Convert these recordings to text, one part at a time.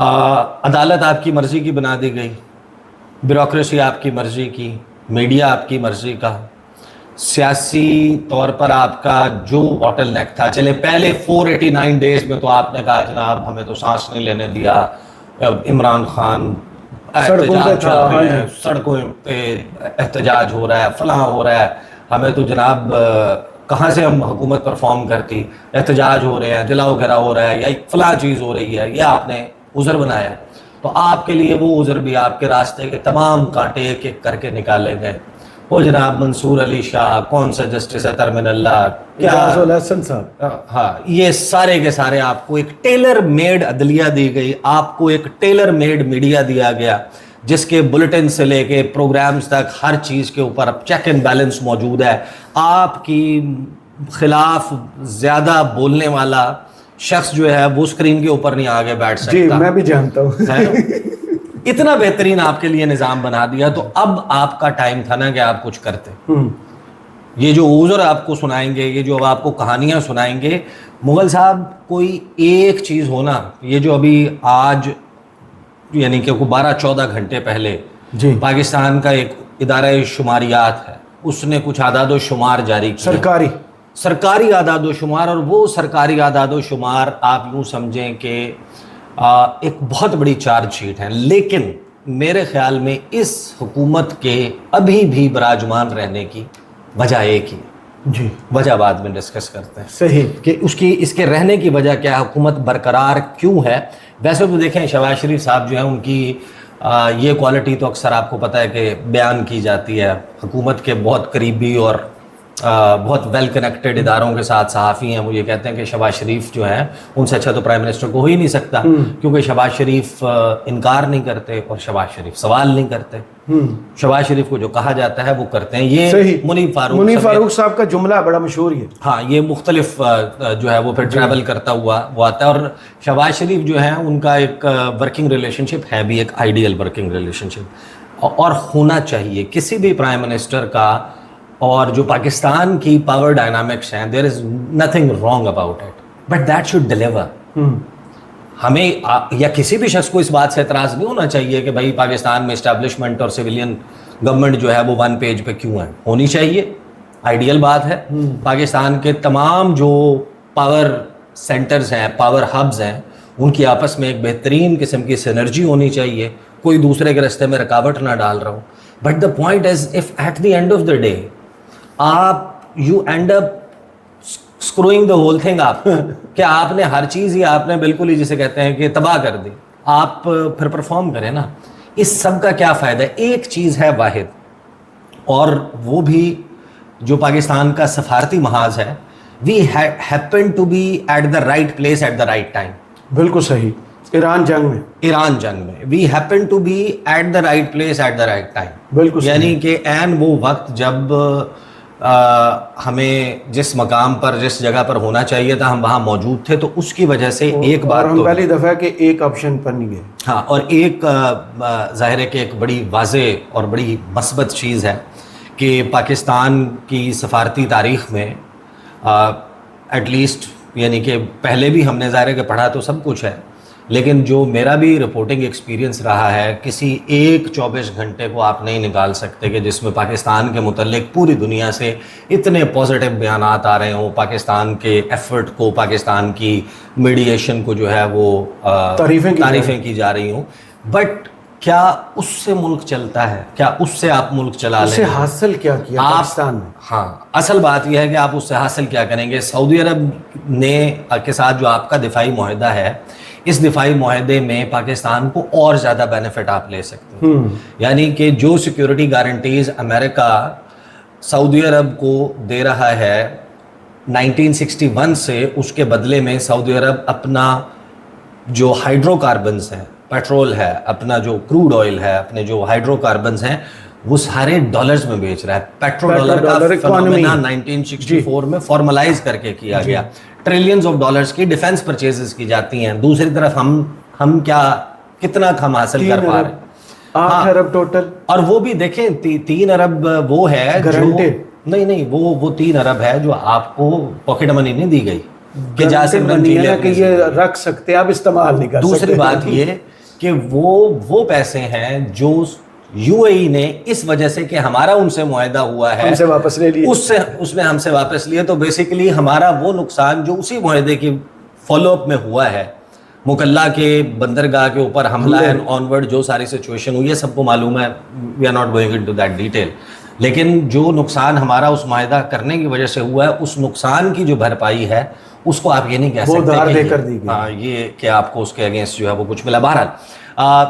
عدالت آپ کی مرضی کی بنا دی گئی, بیوروکریسی آپ کی مرضی کی, میڈیا آپ کی مرضی کا, سیاسی طور پر آپ کا جو باٹل نیک تھا, چلے پہلے 489 ڈیز میں تو آپ نے کہا جناب ہمیں تو سانس نہیں لینے دیا, عمران خان سڑکوں پہ احتجاج ہو رہا ہے, فلاں ہو رہا ہے, ہمیں تو جناب کہاں سے ہم حکومت پرفارم کرتی, احتجاج ہو رہے ہیں, جلاؤ گھیراؤ ہو رہا ہے, یا فلاں چیز ہو رہی ہے, یہ آپ نے عذر بنایا. تو آپ کے لیے وہ عذر بھی آپ کے راستے کے تمام کانٹے ایک ایک کر کے نکالے گئے. وہ جناب منصور علی شاہ, کون سا جسٹس ہے ترمن اللہ, اعجاز الحسن صاحب, ہاں, یہ سارے کے سارے آپ کو ایک ٹیلر میڈ عدلیہ دی گئی, آپ کو ایک ٹیلر میڈ میڈیا دیا گیا جس کے بلٹن سے لے کے پروگرامز تک ہر چیز کے اوپر اب چیک اینڈ بیلنس موجود ہے. آپ کی خلاف زیادہ بولنے والا شخص جو ہے وہ اسکرین کے اوپر نہیں آگے بیٹھ سکتا. جی میں بھی جانتا ہوں. اتنا بہترین آپ کے لیے نظام بنا دیا, تو اب آپ کا ٹائم تھا نا کہ آپ کچھ کرتے. یہ جو عذر آپ کو سنائیں گے, یہ جو اب آپ کو کہانیاں سنائیں گے, مغل صاحب کوئی ایک چیز ہونا, یہ جو ابھی آج یعنی کہ 12-14 گھنٹے پہلے جی پاکستان کا ایک ادارہ شماریات ہے, اس نے کچھ اعداد و شمار جاری کیا, سرکاری اعداد و شمار, اور وہ سرکاری اعداد و شمار آپ یوں سمجھیں کہ ایک بہت بڑی چارج شیٹ ہے. لیکن میرے خیال میں اس حکومت کے ابھی بھی براجمان رہنے کی وجہ ایک ہی, جی وجہ بعد میں ڈسکس کرتے ہیں صحیح, کہ اس کے رہنے کی وجہ کیا ہے, حکومت برقرار کیوں ہے. ویسے تو دیکھیں شہباز شریف صاحب جو ہیں ان کی یہ کوالٹی تو اکثر آپ کو پتہ ہے کہ بیان کی جاتی ہے, حکومت کے بہت قریبی اور بہت ویل کنیکٹڈ اداروں کے ساتھ صحافی ہیں, وہ یہ کہتے ہیں کہ شہباز شریف جو ہیں ان سے اچھا تو پرائم منسٹر کو ہو ہی نہیں سکتا, کیونکہ شہباز شریف انکار نہیں کرتے اور شہباز شریف سوال نہیں کرتے. شہباز شریف کو جو کہا جاتا ہے وہ کرتے ہیں. یہ منیب فاروق صاحب کا جملہ بڑا مشہور ہے. ہاں, یہ مختلف جو ہے وہ پھر ٹریول کرتا ہوا وہ آتا ہے. اور شہباز شریف جو ہے ان کا ایک ورکنگ ریلیشن شپ ہے بھی, ایک آئیڈیل ورکنگ ریلیشن شپ, اور ہونا چاہیے کسی بھی پرائم منسٹر کا. اور جو پاکستان کی پاور ڈائنامکس ہیں, there is nothing wrong about it, but that should deliver. ہمیں یا کسی بھی شخص کو اس بات سے اعتراض نہیں ہونا چاہیے کہ بھائی پاکستان میں اسٹیبلشمنٹ اور سویلین گورنمنٹ جو ہے وہ 1 پیج پہ کیوں ہے, ہونی چاہیے, آئیڈیل بات ہے. پاکستان کے تمام جو پاور سینٹرز ہیں, پاور ہبز ہیں, ان کی آپس میں ایک بہترین قسم کی سینرجی ہونی چاہیے, کوئی دوسرے کے راستے میں رکاوٹ نہ ڈال رہا ہوں. But the point is if at the end of the day آپ you end up screwing the whole thing آپ, کہ آپ نے ہر چیز ہی آپ نے بالکل ہی جسے کہتے ہیں کہ تباہ کر دی, آپ پھر پرفارم کریں نا. اس سب کا کیا فائدہ ہے؟ ایک چیز ہے واحد, اور وہ بھی جو پاکستان کا سفارتی محاذ ہے, we happen to be at the right place at the right time. بالکل صحیح. ایران جنگ میں we happen to be at the right place at the right time. بالکل, یعنی کہ عین وہ وقت جب ہمیں جس مقام پر جس جگہ پر ہونا چاہیے تھا ہم وہاں موجود تھے. تو اس کی وجہ سے ایک بات ہم پہلی دفعہ کہ ایک آپشن پر نہیں گئے. ہاں, اور ایک ظاہر ہے کہ ایک بڑی واضح اور بڑی مثبت چیز ہے کہ پاکستان کی سفارتی تاریخ میں ایٹ لیسٹ, یعنی کہ پہلے بھی ہم نے ظاہر ہے کہ پڑھا تو سب کچھ ہے, لیکن جو میرا بھی رپورٹنگ ایکسپیرینس رہا ہے, کسی ایک 24 گھنٹے کو آپ نہیں نکال سکتے کہ جس میں پاکستان کے متعلق پوری دنیا سے اتنے پازیٹیو بیانات آ رہے ہوں, پاکستان کے ایفرٹ کو, پاکستان کی میڈیشن کو جو ہے وہ تعریفیں کی جا رہی ہوں. بٹ کیا اس سے ملک چلتا ہے؟ کیا اس سے آپ ملک چلا لیں؟ اس سے حاصل کیا کیا پاکستان نے؟ ہاں, اصل بات یہ ہے کہ آپ اس سے حاصل کیا کریں گے. سعودی عرب نے کے ساتھ جو آپ کا دفاعی معاہدہ ہے, اس دفاعی معاہدے میں پاکستان کو اور زیادہ بینیفٹ آپ لے سکتے ہیں. یعنی کہ جو سیکیورٹی گارنٹیز امریکہ سعودی عرب کو دے رہا ہے 1961 سے, اس کے بدلے میں سعودی عرب اپنا جو ہائیڈرو کاربنز ہیں, پیٹرول ہے, اپنا جو کروڈ آئل ہے, اپنے جو ہائیڈرو کاربنز ہیں, وہ سارے ڈالرز میں بیچ رہا ہے. پیٹرو ڈالر کا فنومینا 1964 میں فارملائز کر کے کیا گیا. ٹریلینز آف ڈالرز کی ڈیفنس پرچیزز کی جاتی ہیں. دوسری طرف ہم کیا کتنا ہم حاصل کر پا رہے ہیں؟ 8 ارب ٹوٹل. اور وہ بھی دیکھیں 3 ارب وہ ہے نہیں وہ 3 ارب ہے جو آپ کو پاکٹ منی نہیں دی گئی کہ جا سمرن جی لے کہ یہ رکھ سکتے آپ استعمال نہیں کر سکتے. دوسری بات یہ کہ وہ پیسے ہیں جو یو اے ای نے اس وجہ سے کہ ہمارا ان سے معاہدہ ہوا ہے ہم سے واپس لے لیے, اس نے ہم سے واپس لیے. تو بیسیکلی ہمارا وہ نقصان جو اسی معاہدے کی فالو اپ میں ہوا ہے, مکلا کے بندرگاہ کے اوپر حملہ اینڈ آنورڈ جو ساری سچویشن ہوئی ہے سب کو معلوم ہے, we are not going into that detail. لیکن جو نقصان ہمارا اس معاہدہ کرنے کی وجہ سے ہوا ہے, اس نقصان کی جو بھرپائی ہے اس کو آپ یہ نہیں کہہ سکتے ہاں یہ کہ آپ کو اس کے اگینسٹ جو ہے وہ کچھ ملا. بہرحال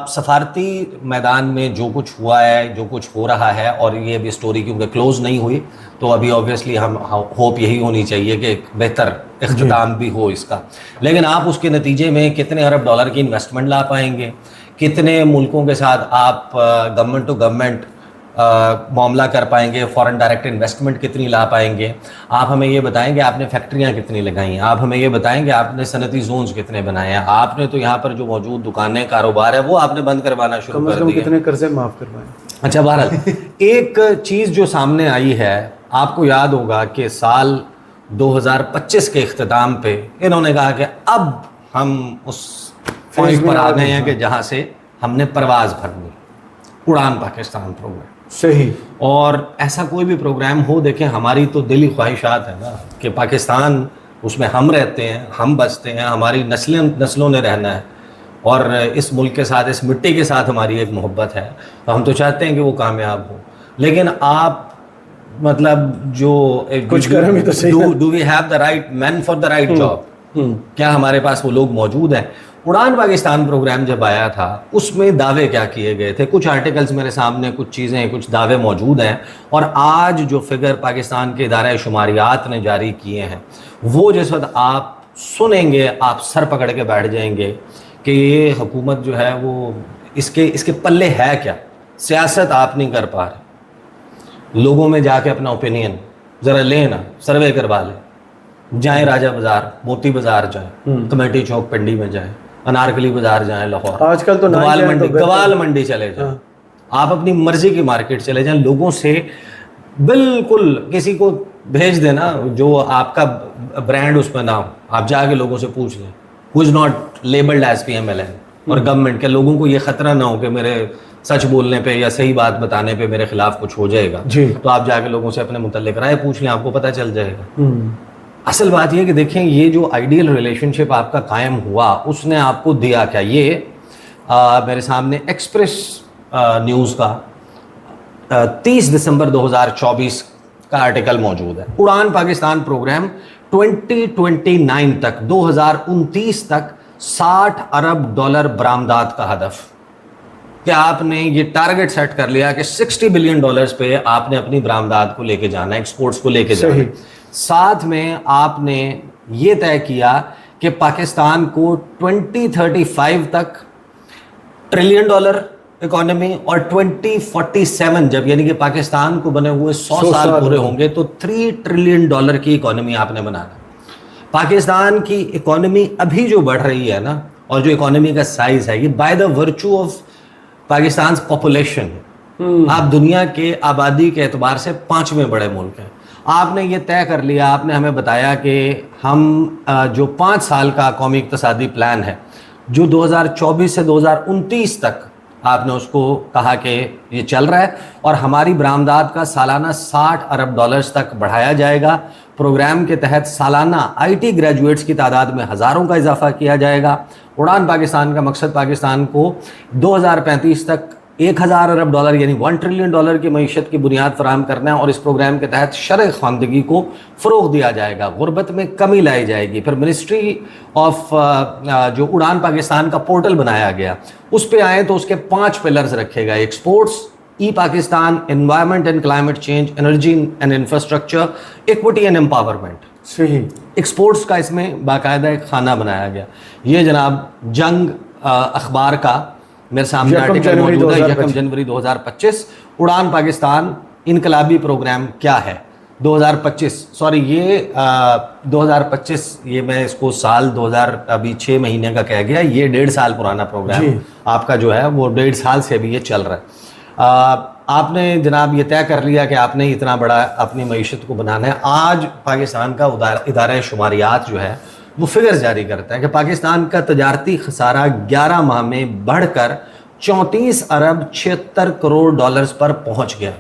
سفارتی میدان میں جو کچھ ہوا ہے, جو کچھ ہو رہا ہے, اور یہ بھی اسٹوری کیونکہ کلوز نہیں ہوئی تو ابھی اوبویسلی ہم ہوپ یہی ہونی چاہیے کہ ایک بہتر اختتام بھی ہو اس کا. لیکن آپ اس کے نتیجے میں کتنے ارب ڈالر کی انویسٹمنٹ لا پائیں گے, کتنے ملکوں کے ساتھ آپ گورنمنٹ ٹو گورنمنٹ معاملہ کر پائیں گے, فارن ڈائریکٹ انویسٹمنٹ کتنی لا پائیں گے, آپ ہمیں یہ بتائیں کہ آپ نے فیکٹریاں کتنی لگائیں, آپ ہمیں یہ بتائیں کہ آپ نے صنعتی زونز کتنے بنائے ہیں, آپ نے تو یہاں پر جو موجود دکانیں کاروبار ہے وہ آپ نے بند کروانا شروع کر دیا, کتنے قرضے معاف کروائے. اچھا بہرحال ایک چیز جو سامنے آئی ہے, آپ کو یاد ہوگا کہ سال 2025 کے اختتام پہ انہوں نے کہا کہ اب ہم اس پوائنٹ پر آ گئے ہیں کہ جہاں سے ہم نے پرواز بھرنی, اڑان پاکستان پروگرام. صحیح. اور ایسا کوئی بھی پروگرام ہو, دیکھیں ہماری تو دلی خواہشات ہے نا کہ پاکستان اس میں ہم رہتے ہیں, ہم بستے ہیں, ہماری نسلوں نے رہنا ہے, اور اس ملک کے ساتھ, اس مٹی کے ساتھ ہماری ایک محبت ہے, تو ہم تو چاہتے ہیں کہ وہ کامیاب ہو. لیکن آپ مطلب جو کچھ کریں بھی تو صحیح, do we have the right man for the right job, کیا ہمارے پاس وہ لوگ موجود ہیں. اڑان پاکستان پروگرام جب آیا تھا اس میں دعوے کیا کیے گئے تھے, کچھ آرٹیکلز میرے سامنے, کچھ چیزیں, کچھ دعوے موجود ہیں, اور آج جو فگر پاکستان کے ادارہ شماریات نے جاری کیے ہیں وہ جس وقت آپ سنیں گے آپ سر پکڑ کے بیٹھ جائیں گے کہ یہ حکومت جو ہے وہ اس کے پلے ہے کیا. سیاست آپ نہیں کر پا رہے, لوگوں میں جا کے اپنا اوپینین ذرا لیں نا, سروے کروا لیں, جائیں راجہ بازار, موتی بازار جائیں, کمیٹی چوک پنڈی میں جائیں, انارکلی بازار جائیں لاہور, آج کل تو گوال منڈی چلے جائیں, آپ اپنی مرضی کی مارکیٹ چلے جائیں, لوگوں سے بالکل کسی کو بھیج دینا جو آپ کا برانڈ اس میں نہ ہو, آپ جا کے لوگوں سے پوچھ لیں who is not labeled as PMLN اور گورنمنٹ کے, لوگوں کو یہ خطرہ نہ ہو کہ میرے سچ بولنے پہ یا صحیح بات بتانے پہ میرے خلاف کچھ ہو جائے گا, تو آپ جا کے لوگوں سے اپنے متعلق رائے پوچھ لیں, آپ کو پتہ چل جائے گا. اصل بات یہ کہ دیکھیں یہ جو آئیڈیل ریلیشن شپ آپ کا قائم ہوا اس نے آپ کو دیا کیا. یہ میرے سامنے ایکسپریس نیوز کا 30 دسمبر 2024 کا آرٹیکل موجود ہے. اڑان پاکستان پروگرام 2029 تک 2029 تک $60 ارب برآمدات کا ہدف, کہ آپ نے یہ ٹارگٹ سیٹ کر لیا کہ $60 بلین پہ آپ نے اپنی برآمدات کو لے کے جانا ہے, ایکسپورٹس کو لے کے جانا ہے. ساتھ میں آپ نے یہ طے کیا کہ پاکستان کو 2035 تک $1 ٹریلین اکانومی, اور 2047 جب یعنی کہ پاکستان کو بنے ہوئے 100 سال پورے ہوں گے تو $3 ٹریلین کی اکانومی آپ نے بنانا. پاکستان کی اکانومی ابھی جو بڑھ رہی ہے نا, اور جو اکانومی کا سائز ہے, یہ by the virtue of Pakistan population, آپ دنیا کے آبادی کے اعتبار سے 5ویں بڑے ملک ہیں. آپ نے یہ طے کر لیا, آپ نے ہمیں بتایا کہ ہم جو 5 سال کا قومی اقتصادی پلان ہے جو 2024 سے 2029 تک آپ نے اس کو کہا کہ یہ چل رہا ہے, اور ہماری برآمدات کا سالانہ $60 ارب تک بڑھایا جائے گا. پروگرام کے تحت سالانہ IT گریجویٹس کی تعداد میں ہزاروں کا اضافہ کیا جائے گا. اڑان پاکستان کا مقصد پاکستان کو 2035 تک $1000 ارب یعنی $1 ٹریلین کی معیشت کی بنیاد فراہم کرنا ہے, اور اس پروگرام کے تحت شرح خواندگی کو فروغ دیا جائے گا, غربت میں کمی لائی جائے گی. پھر منسٹری آف جو اڑان پاکستان کا پورٹل بنایا گیا اس پہ آئیں تو اس کے 5 پلرز رکھے گئے: exports, E Pakistan, environment and climate change, energy and infrastructure, equity and empowerment. صحیح. ایکسپورٹس کا اس میں باقاعدہ ایک خانہ بنایا گیا. یہ جناب جنگ اخبار کا میرے سامنے آرٹیکل موجود ہے, 1 جنوری 2025. اڑان پاکستان انقلابی پروگرام کیا ہے 2025, سوری یہ 2025, یہ میں اس کو سال 2000 ابھی 6 مہینے کا کہہ گیا, یہ 1.5 سال پرانا پروگرام آپ کا جو ہے وہ 1.5 سال سے بھی یہ چل رہا ہے. آپ نے جناب یہ طے کر لیا کہ آپ نے اتنا بڑا اپنی معیشت کو بنانا ہے. آج پاکستان کا ادارہ شماریات جو ہے وہ فگرز جاری کرتا ہے کہ پاکستان کا تجارتی خسارہ 11 ماہ میں بڑھ کر 34 ارب 76 کروڑ ڈالرز پر پہنچ گیا۔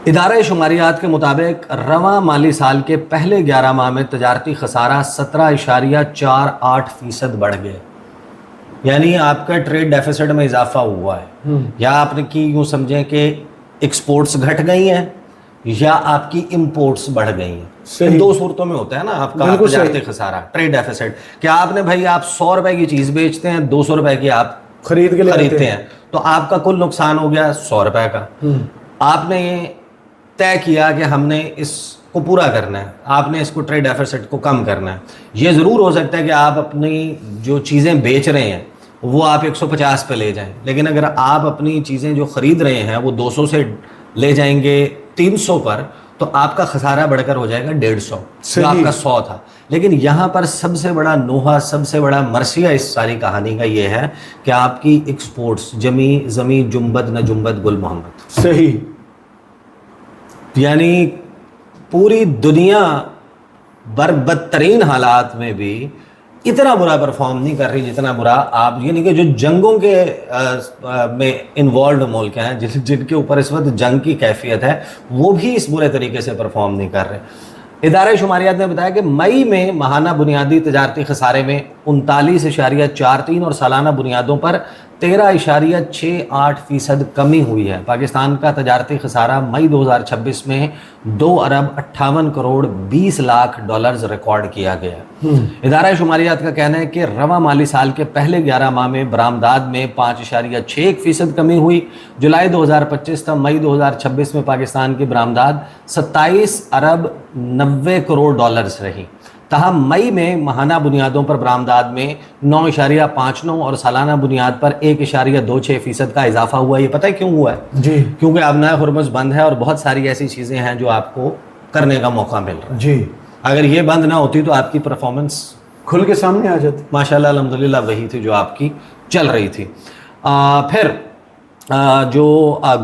ادارہ شماریات کے مطابق رواں مالی سال کے پہلے 11 ماہ میں تجارتی خسارہ 17.48% بڑھ گیا، یعنی آپ کا ٹریڈ ڈیفیسٹ میں اضافہ ہوا ہے، یا آپ نے کی یوں سمجھیں کہ ایکسپورٹس گھٹ گئی ہیں یا آپ کی امپورٹس بڑھ گئی ہیں۔ ان دو صورتوں میں ہوتا ہے نا آپ کا تجارتی خسارہ، ٹریڈ ڈیفیسٹ، کہ آپ نے بھائی آپ 100 روپے کی چیز بیچتے ہیں، 200 روپے کی آپ خریدتے ہیں، تو آپ کا کل نقصان ہو گیا 100 روپے کا۔ آپ نے یہ طے کیا کہ ہم نے اس کو پورا کرنا ہے، آپ نے اس کو ٹریڈ ڈیفیسٹ کو کم کرنا ہے۔ یہ ضرور ہو سکتا ہے کہ آپ اپنی جو چیزیں بیچ رہے ہیں وہ آپ 150 پہ لے جائیں، لیکن اگر آپ اپنی چیزیں جو خرید رہے ہیں وہ 200 سے لے جائیں گے 300 پر، تو آپ کا خسارہ بڑھ کر ہو جائے گا 150، جو آپ کا 100 تھا۔ لیکن یہاں پر سب سے بڑا نوحہ، سب سے بڑا مرثیہ اس ساری کہانی کا یہ ہے کہ آپ کی ایکسپورٹس زمیں جنبد نہ جنبد گل محمد، صحیح، یعنی پوری دنیا بدترین حالات میں بھی اتنا برا پرفارم نہیں کر رہی جتنا برا آپ، یعنی کہ جو جنگوں کے میں انوالوڈ ملک ہیں، جن کے اوپر اس وقت جنگ کی کیفیت ہے، وہ بھی اس برے طریقے سے پرفارم نہیں کر رہے۔ ادارہ شماریات نے بتایا کہ مئی میں ماہانہ بنیادی تجارتی خسارے میں 39.43 اور سالانہ بنیادوں پر 13.68% کمی ہوئی ہے۔ پاکستان کا تجارتی خسارہ مئی 2026 میں 2 ارب 58 کروڑ 20 لاکھ ڈالرز ریکارڈ کیا گیا۔ ادارہ شماریات کا کہنا ہے کہ رواں مالی سال کے پہلے 11 ماہ میں برآمدات میں 5.61% کمی ہوئی۔ جولائی 2025 تا مئی 2026 میں پاکستان کی برآمدات 27 ارب 90 کروڑ ڈالرز رہی۔ تاہم مئی میں ماہانہ بنیادوں پر برآمدات میں 9.59 اور سالانہ بنیاد پر 1.26% کا اضافہ ہوا۔ یہ پتہ ہے کیوں ہوا ہے؟ جی، کیونکہ ابنائے ہرمز بند ہے اور بہت ساری ایسی چیزیں ہیں جو آپ کو کرنے کا موقع مل رہا ہے۔ جی، اگر یہ بند نہ ہوتی تو آپ کی پرفارمنس کھل کے سامنے آ جاتی۔ ماشاءاللہ الحمدللہ وہی تھی جو آپ کی چل رہی تھی۔ پھر جو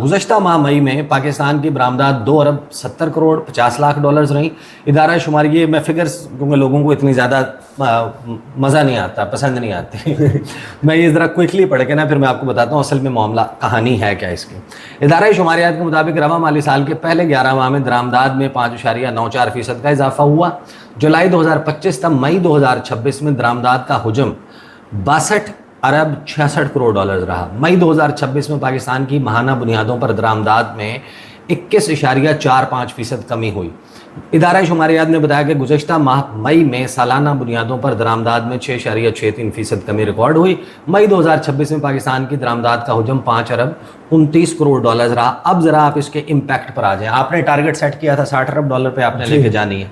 گزشتہ ماہ مئی میں پاکستان کی برآمدات 2 ارب 70 کروڑ 50 لاکھ ڈالرز رہیں۔ ادارہ شماری، یہ میں فگرز کیونکہ لوگوں کو اتنی زیادہ مزہ نہیں آتا، پسند نہیں آتی میں یہ ذرا کوئکلی پڑھ کے نا پھر میں آپ کو بتاتا ہوں اصل میں معاملہ کہانی ہے کیا اس کی۔ ادارہ شماریات کے مطابق رواں مالی سال کے پہلے 11 ماہ میں درآمدات میں 5.94% کا اضافہ ہوا۔ جولائی 2025 تا مئی 2026 میں درآمدات کا حجم 62 ارب 66 کروڑ ڈالرز رہا۔ مئی 2026 میں پاکستان کی ماہانہ بنیادوں پر درآمدات میں 21.45% کمی ہوئی۔ ادارہ شماریات نے بتایا کہ گزشتہ ماہ مئی میں سالانہ بنیادوں پر درآمدات میں 6.63% کمی ریکارڈ ہوئی۔ مئی 2026 میں پاکستان کی درآمدات کا حجم 5 ارب 29 کروڑ ڈالرز رہا۔ اب ذرا آپ اس کے امپیکٹ پر آ جائیں۔ آپ نے ٹارگٹ سیٹ کیا تھا 60 ارب ڈالر پہ آپ نے لے کے جانی ہے۔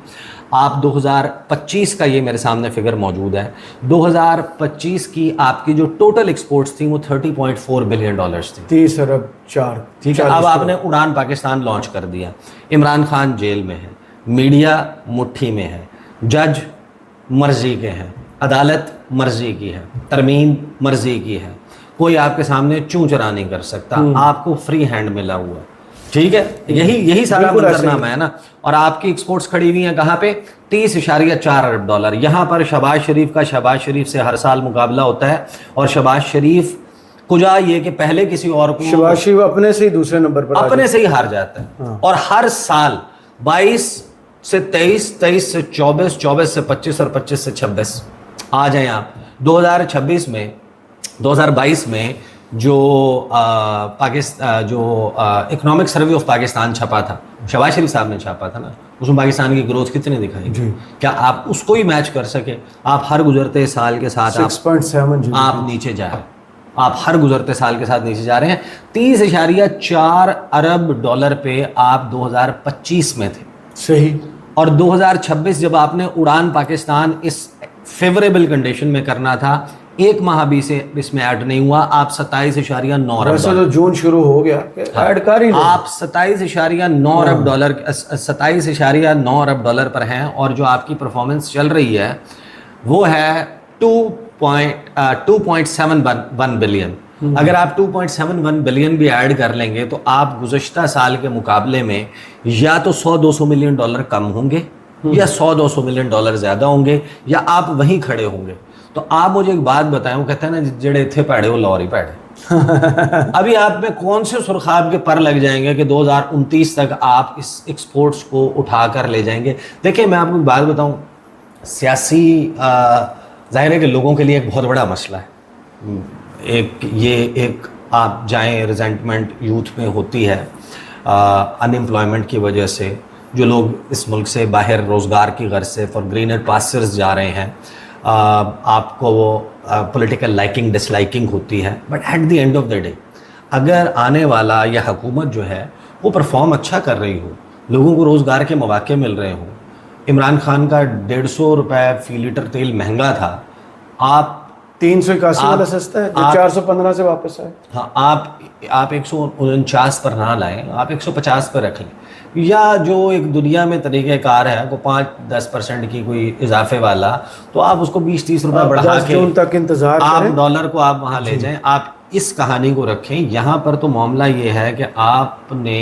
آپ 2025 کا یہ میرے سامنے فگر موجود ہے، 2025 کی آپ کی جو ٹوٹل ایکسپورٹس تھیں وہ 30.4 بلین ڈالرز تھیں، 30 ارب 4۔ ٹھیک ہے، اب آپ نے اڑان پاکستان لانچ کر دیا۔ عمران خان جیل میں ہے، میڈیا مٹھی میں ہے، جج مرضی کے ہیں، عدالت مرضی کی ہے، ترمیم مرضی کی ہے، کوئی آپ کے سامنے چوں چرا نہیں کر سکتا، آپ کو فری ہینڈ ملا ہوا ہے۔ ٹھیک ہے، یہی سارا منظرنامہ ہے نا۔ اور آپ کی ایکسپورٹس کھڑی ہوئی ہیں کہاں پہ؟ 30.4 ارب ڈالر۔ یہاں پر شہباز شریف سے ہر سال مقابلہ ہوتا ہے، اور شہباز شریف کجا یہ کہ پہلے کسی اور کو، شہباز شریف اپنے سے ہی دوسرے نمبر پر اپنے سے ہی ہار جاتا ہے، اور ہر سال 22 سے 23، 23 سے 24، 24 سے 25 اور 25 سے 26 آ جائیں آپ۔ 2022 میں جو اکنامک سروے آف پاکستان چھپا تھا، شہباز شریف صاحب نے چھاپا تھا نا، اس میں پاکستان کی گروتھ کتنی دکھائی؟ کیا آپ اس کو ہی میچ کر سکے؟ آپ ہر گزرتے سال کے ساتھ 6.7 آپ نیچے جا رہے ہیں، آپ ہر گزرتے سال کے ساتھ نیچے جا رہے ہیں۔ 30.4 ارب ڈالر پہ آپ 2025 میں تھے، صحیح، اور 2026 جب آپ نے اڑان پاکستان اس فیوریبل کنڈیشن میں کرنا تھا، ایک ماہ بھی سے اس میں ایڈ نہیں ہوا، آپ 27.9 ارب ویسے تو جون شروع ہو گیا، ایڈ کر ہی آپ 27.9 ارب ڈالر 27.9 ارب ڈالر پر ہیں، اور جو آپ کی پرفارمنس چل رہی ہے وہ ہے 2.71 بلین۔ اگر آپ 2.71 بلین بھی ایڈ کر لیں گے تو آپ گزشتہ سال کے مقابلے میں یا تو 100-200 ملین ڈالر کم ہوں گے، یا 100-200 ملین ڈالر زیادہ ہوں گے, یا آپ وہیں کھڑے ہوں گے. تو آپ مجھے ایک بات بتائیں, وہ کہتے ہیں نا جڑے تھے پیڑے وہ لوری پیڑے. ابھی آپ میں کون سے سرخاب کے پر لگ جائیں گے کہ 2029 تک آپ اس ایکسپورٹس کو اٹھا کر لے جائیں گے. دیکھیں میں آپ کو ایک بات بتاؤں, سیاسی ظاہر ہے کہ لوگوں کے لیے ایک بہت بڑا مسئلہ ہے. ایک آپ جائیں, ریزنٹمنٹ یوتھ میں ہوتی ہے ان امپلائمنٹ کی وجہ سے, جو لوگ اس ملک سے باہر روزگار کی غرض سے فار گرینر پاسچرز جا رہے ہیں. آپ کو وہ پولیٹیکل لائکنگ ڈس لائکنگ ہوتی ہے, but at the end of the day اگر آنے والا یا حکومت جو ہے وہ پرفارم اچھا کر رہی ہو, لوگوں کو روزگار کے مواقع مل رہے ہوں. عمران خان کا 150 روپے فی لیٹر تیل مہنگا تھا, آپ 381 والا سستا ہے جو 415 سے واپس آئے. ہاں, آپ 149 پر نہ لائیں, آپ 150 پر رکھ لیں. یا جو ایک دنیا میں طریقہ کار ہے کو 5-10% کی کوئی اضافے والا, تو آپ اس کو 20-30 روپے بڑھا کے جون تک انتظار آپ کریں, ڈالر کو آپ وہاں لے جائیں. آپ اس کہانی کو رکھیں. یہاں پر تو معاملہ یہ ہے کہ آپ نے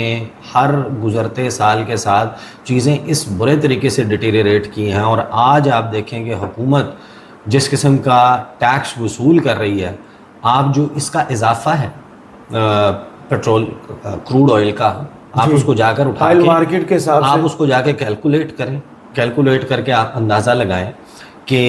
ہر گزرتے سال کے ساتھ چیزیں اس برے طریقے سے ڈیٹیریٹ کی ہیں, اور آج آپ دیکھیں کہ حکومت جس قسم کا ٹیکس وصول کر رہی ہے, آپ جو اس کا اضافہ ہے پیٹرول کروڈ آئل کا, آپ اس کو جا کر اٹھا آئل کے مارکیٹ کے حساب آپ سے اس کو جا کے کیلکولیٹ کریں, کیلکولیٹ کر کے آپ اندازہ لگائیں کہ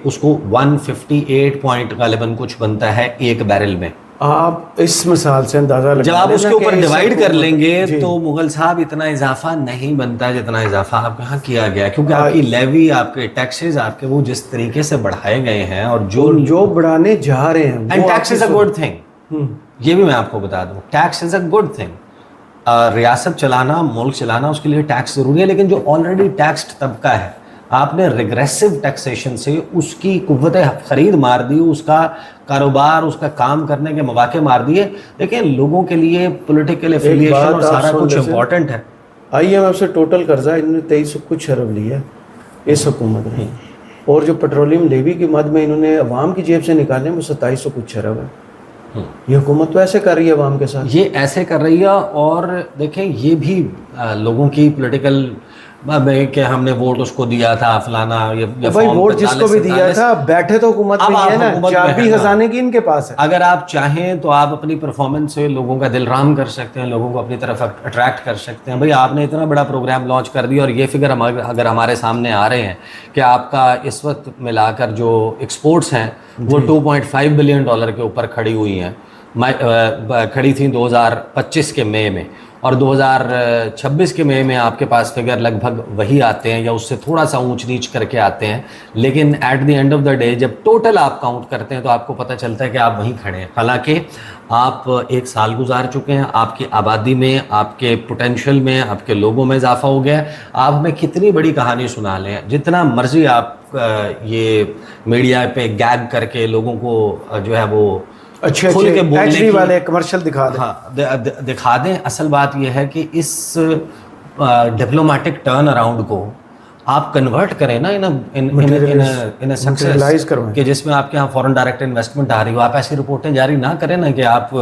اس کو 158 پوائنٹ غالباً کچھ بنتا ہے ایک بیرل میں. آپ اس مثال سے اندازہ لگا جب آپ اس کے اوپر ڈیوائڈ کر لیں گے جی. تو مغل صاحب اتنا اضافہ نہیں بنتا جتنا اضافہ آپ کے یہاں کیا گیا, کیونکہ آپ کی لیوی, آپ کے ٹیکسز, آپ کے وہ جس طریقے سے بڑھائے گئے ہیں, اور جو بڑھانے جا رہے ہیں. And tax is a good thing, یہ بھی میں آپ کو بتا دوں, tax is a good thing. ریاست چلانا, ملک چلانا, اس کے لیے ٹیکس ضروری ہے, لیکن جو آلریڈی ٹیکسڈ طبقہ ہے آپ نے ریگریسو ٹیکسیشن سے اس کی قوت خرید مار دی, اس کا کاروبار, اس کا کام کرنے کے مواقع مار دیے. دیکھیں لوگوں کے لیے پولیٹیکل ایفیلیشن اور سارا کچھ امپورٹنٹ ہے. IMF سے ٹوٹل قرضہ انہوں نے 2300 کچھ ارب لیا اس حکومت نے, اور جو پیٹرولیم لیوی کی مد میں انہوں نے عوام کی جیب سے نکالے وہ 2700 کچھ ارب ہے. یہ حکومت تو ایسے کر رہی ہے عوام کے ساتھ, یہ ایسے کر رہی ہے. اور دیکھیں یہ بھی لوگوں کی پولیٹیکل کہ ہم نے ووٹ اس کو دیا تھا فلانا, بھائی ووٹ جس کو بھی دیا تھا بیٹھے تو حکومت میں ہی ہے نا, چابی خزانے کی ان کے پاس ہے. اگر آپ چاہیں تو آپ اپنی پرفارمنس سے لوگوں کا دل رام کر سکتے ہیں, لوگوں کو اپنی طرف اٹریکٹ کر سکتے ہیں. بھائی آپ نے اتنا بڑا پروگرام لانچ کر دیا, اور یہ فگر اگر ہمارے سامنے آ رہے ہیں کہ آپ کا اس وقت ملا کر جو ایکسپورٹس ہیں وہ 2.5 بلین ڈالر کے اوپر کھڑی ہوئی ہیں, کھڑی تھیں 2025 کے مئی میں, اور 2026 کے مئی میں آپ کے پاس فگر لگ بھگ وہی آتے ہیں یا اس سے تھوڑا سا اونچ نیچ کر کے آتے ہیں. لیکن at the end of the day جب ٹوٹل آپ کاؤنٹ کرتے ہیں تو آپ کو پتہ چلتا ہے کہ آپ وہیں کھڑے ہیں. حالانکہ آپ 1 سال گزار چکے ہیں, آپ کی آبادی میں, آپ کے پوٹینشیل میں, آپ کے لوگوں میں اضافہ ہو گیا ہے. آپ ہمیں کتنی بڑی کہانی سنا لیں, جتنا مرضی آپ یہ میڈیا پہ گیگ کر کے لوگوں کو جو ہے وہ اچھے والے کمرشل دکھا دیں. اصل بات یہ ہے کہ اس ڈپلومیٹک ٹرن اراؤنڈ کو آپ کنورٹ کریں نا ان سکسیس, کہ جس میں آپ کے یہاں فورن ڈائریکٹ انویسٹمنٹ آ رہی ہو. آپ ایسی رپورٹیں جاری نہ کریں نا کہ آپ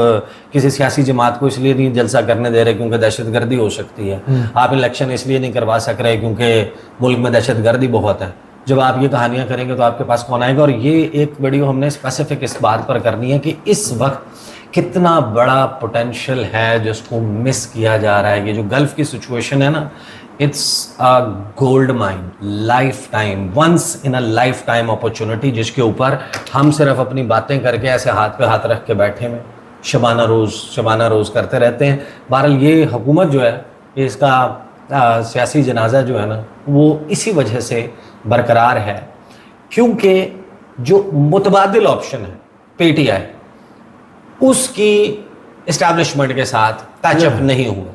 کسی سیاسی جماعت کو اس لیے نہیں جلسہ کرنے دے رہے کیونکہ دہشت گردی ہو سکتی ہے, آپ الیکشن اس لیے نہیں کروا سک رہے کیونکہ ملک میں دہشت گردی بہت ہے. جب آپ یہ کہانیاں کریں گے تو آپ کے پاس کون آئے گا. اور یہ ایک ویڈیو ہم نے اسپیسیفک اس بات پر کرنی ہے کہ اس وقت کتنا بڑا پوٹینشیل ہے جس کو مس کیا جا رہا ہے. یہ جو گلف کی سچویشن ہے نا, it's a gold mine, lifetime, once in a lifetime opportunity, جس کے اوپر ہم صرف اپنی باتیں کر کے ایسے ہاتھ پہ ہاتھ رکھ کے بیٹھے ہوئے شبانہ روز کرتے رہتے ہیں. بہرحال یہ حکومت جو ہے, اس کا سیاسی جنازہ جو ہے نا وہ اسی وجہ سے برقرار ہے کیونکہ جو متبادل آپشن ہے پی ٹی آئی, اس کی اسٹیبلشمنٹ کے ساتھ ٹچ اپ نہیں ہوا.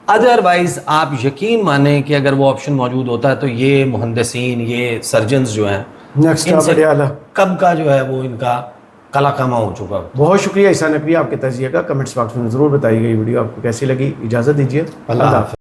ادروائز آپ یقین مانیں کہ اگر وہ آپشن موجود ہوتا ہے تو یہ مہندسین, یہ سرجنز جو ہیں, کب کا جو ہے وہ ان کا کلا کما ہو چکا. بہت شکریہ عیسیٰ نقوی آپ کے تجزیے کا. کمنٹس باکس میں ضرور بتائیے گا یہ ویڈیو آپ کو کیسی لگی. اجازت دیجیے, اللہ حافظ.